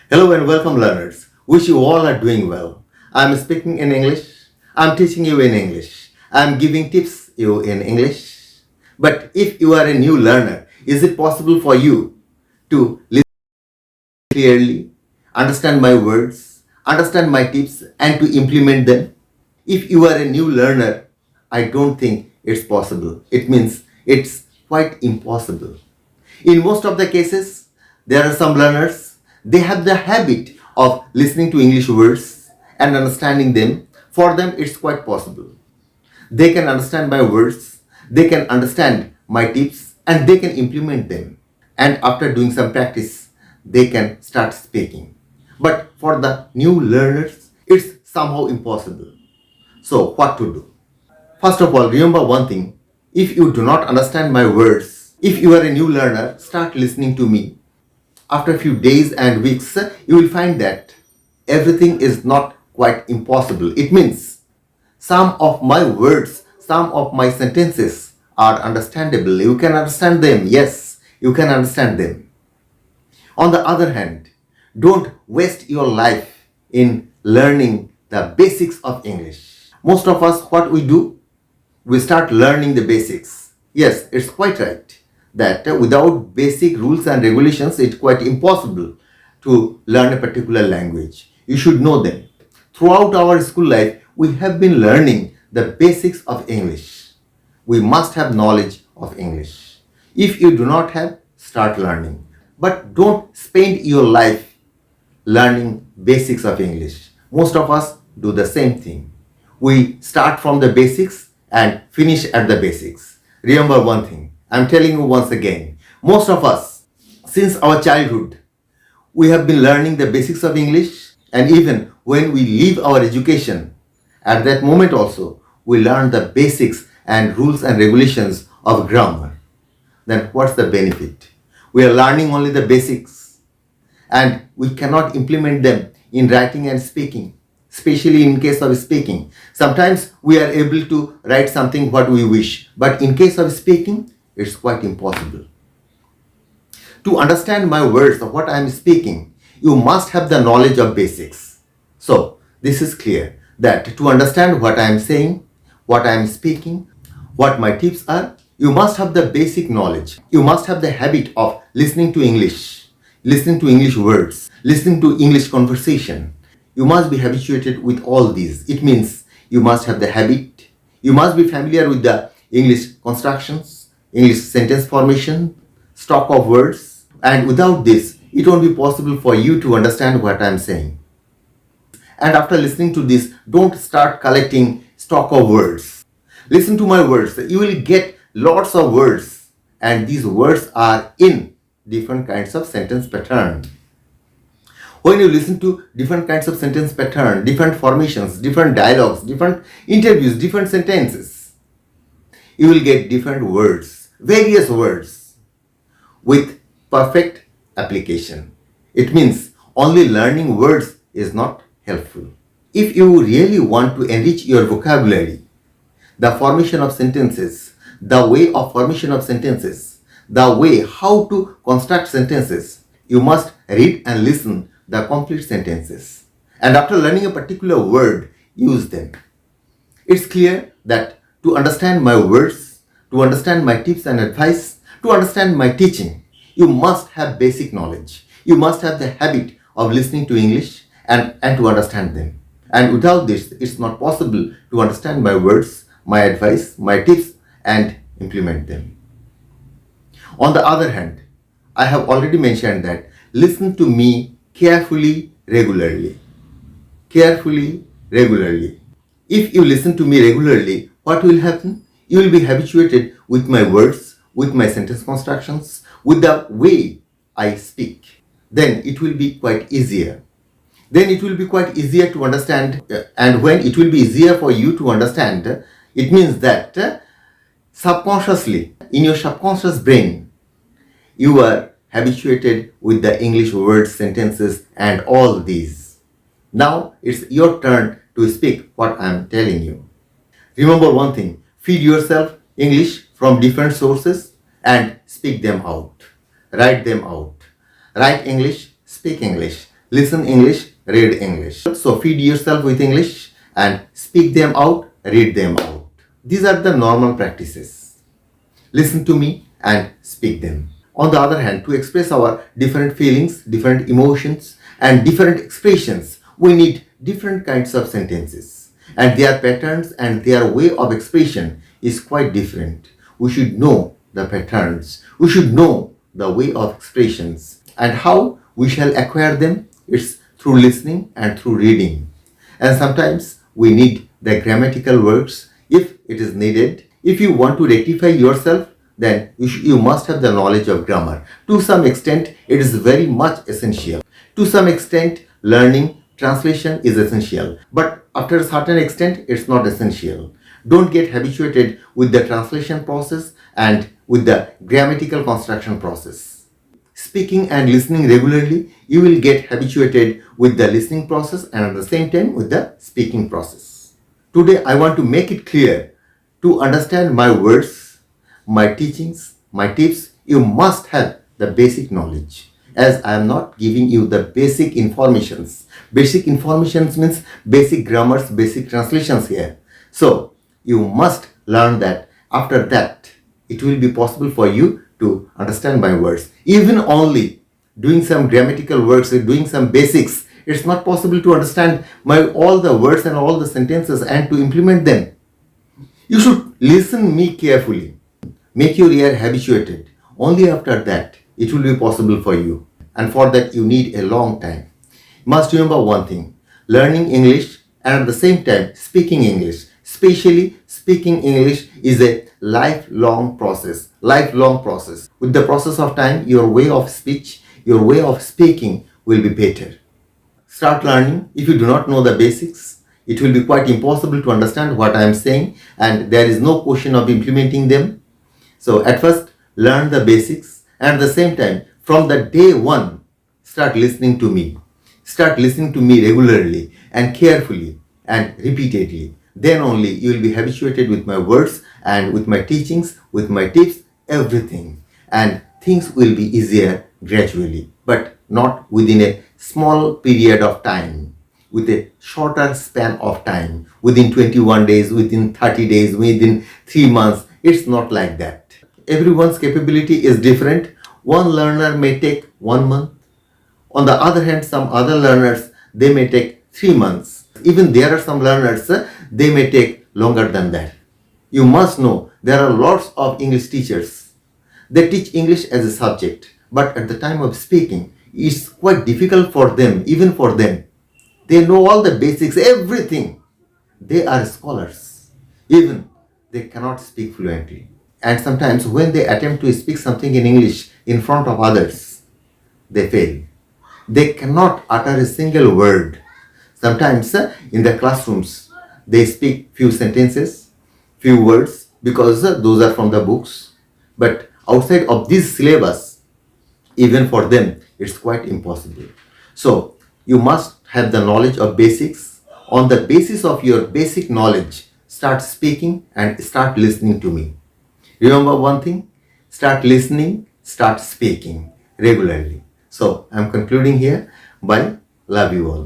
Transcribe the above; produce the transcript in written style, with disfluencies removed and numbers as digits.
Hello and welcome learners. Wish you all are doing well. I'm speaking in English. I'm teaching you in English. I'm giving tips you in English. But if you are a new learner, is it possible for you to listen clearly, understand my words, understand my tips and to implement them? If you are a new learner, I don't think it's possible. It means it's quite impossible. In most of the cases, there are some learners, they have the habit of listening to English words and understanding them. For them, it's quite possible. They can understand my words, they can understand my tips, and they can implement them. And after doing some practice, they can start speaking. But for the new learners, it's somehow impossible. So, what to do? First of all, remember one thing. If you do not understand my words, if you are a new learner, start listening to me. After a few days and weeks, you will find that everything is not quite impossible. It means some of my words, some of my sentences are understandable. You can understand them. Yes, you can understand them. On the other hand, don't waste your life in learning the basics of English. Most of us, what we do, we start learning the basics. Yes, it's quite right that without basic rules and regulations, it's quite impossible to learn a particular language. You should know them. Throughout our school life, we have been learning the basics of English. We must have knowledge of English. If you do not have, start learning. But don't spend your life learning basics of English. Most of us do the same thing. We start from the basics and finish at the basics. Remember one thing, I'm telling you once again, most of us, since our childhood, we have been learning the basics of English, and even when we leave our education, at that moment also, we learn the basics and rules and regulations of grammar. Then what's the benefit? We are learning only the basics and we cannot implement them in writing and speaking. Especially in case of speaking. Sometimes we are able to write something what we wish, but in case of speaking, it's quite impossible. To understand my words of what I am speaking, you must have the knowledge of basics. So, this is clear that to understand what I am saying, what I am speaking, what my tips are, you must have the basic knowledge. You must have the habit of listening to English words, listening to English conversation. You must be habituated with all these. It means you must have the habit. You must be familiar with the English constructions, English sentence formation, stock of words. And without this, it won't be possible for you to understand what I'm saying. And after listening to this, don't start collecting stock of words. Listen to my words. You will get lots of words. And these words are in different kinds of sentence pattern. When you listen to different kinds of sentence pattern, different formations, different dialogues, different interviews, different sentences, you will get different words, various words with perfect application. It means only learning words is not helpful. If you really want to enrich your vocabulary, the formation of sentences, the way of formation of sentences, the way how to construct sentences, you must read and listen the complete sentences. And after learning a particular word, use them. It's clear that to understand my words, to understand my tips and advice, to understand my teaching, you must have basic knowledge. You must have the habit of listening to English and to understand them. And without this, it's not possible to understand my words, my advice, my tips, and implement them. On the other hand, I have already mentioned that listen to me carefully, regularly. Carefully, regularly. If you listen to me regularly, what will happen? You will be habituated with my words, with my sentence constructions, with the way I speak. Then it will be quite easier. Then it will be quite easier to understand. And when it will be easier for you to understand, it means that subconsciously, in your subconscious brain, you are habituated with the English words, sentences, and all these. Now it's your turn to speak what I am telling you. Remember one thing, feed yourself English from different sources and speak them out. Write them out. Write English, speak English. Listen English, read English. So feed yourself with English and speak them out, read them out. These are the normal practices. Listen to me and speak them. On the other hand, to express our different feelings, different emotions, and different expressions, we need different kinds of sentences. And their patterns and their way of expression is quite different. We should know the patterns. We should know the way of expressions. And how we shall acquire them? It's through listening and through reading. And sometimes we need the grammatical words if it is needed. If you want to rectify yourself, then you must have the knowledge of grammar. To some extent, it is very much essential. To some extent, learning translation is essential. But after a certain extent, it's not essential. Don't get habituated with the translation process and with the grammatical construction process. Speaking and listening regularly, you will get habituated with the listening process and at the same time with the speaking process. Today, I want to make it clear, to understand my words, my teachings, my tips, you must have the basic knowledge. As I am not giving you the basic informations. Basic informations means basic grammars, basic translations here. So, you must learn that. After that, it will be possible for you to understand my words. Even only doing some grammatical works, doing some basics, it's not possible to understand all the words and all the sentences and to implement them. You should listen me carefully. Make your ear habituated. Only after that, it will be possible for you. And for that, you need a long time. You must remember one thing. Learning English and at the same time speaking English, especially speaking English, is a lifelong process. Lifelong process. With the process of time, your way of speech, your way of speaking will be better. Start learning. If you do not know the basics, it will be quite impossible to understand what I am saying, and there is no question of implementing them. So at first, learn the basics, and at the same time, from the day one, start listening to me. Start listening to me regularly and carefully and repeatedly. Then only you will be habituated with my words and with my teachings, with my tips, everything. And things will be easier gradually, but not within a small period of time, with a shorter span of time, within 21 days, within 30 days, within 3 months. It's not like that. Everyone's capability is different. One learner may take 1 month. On the other hand, some other learners, they may take 3 months. Even there are some learners, they may take longer than that. You must know there are lots of English teachers. They teach English as a subject, but at the time of speaking, it's quite difficult for them, even for them. They know all the basics, everything. They are scholars. Even they cannot speak fluently. And sometimes when they attempt to speak something in English in front of others, they fail. They cannot utter a single word. Sometimes in the classrooms, they speak few sentences, few words, because those are from the books. But outside of this syllabus, even for them, it's quite impossible. So, you must have the knowledge of basics. On the basis of your basic knowledge, start speaking and start listening to me. Remember one thing, start listening, start speaking regularly. So, I'm concluding here. Bye. Love you all.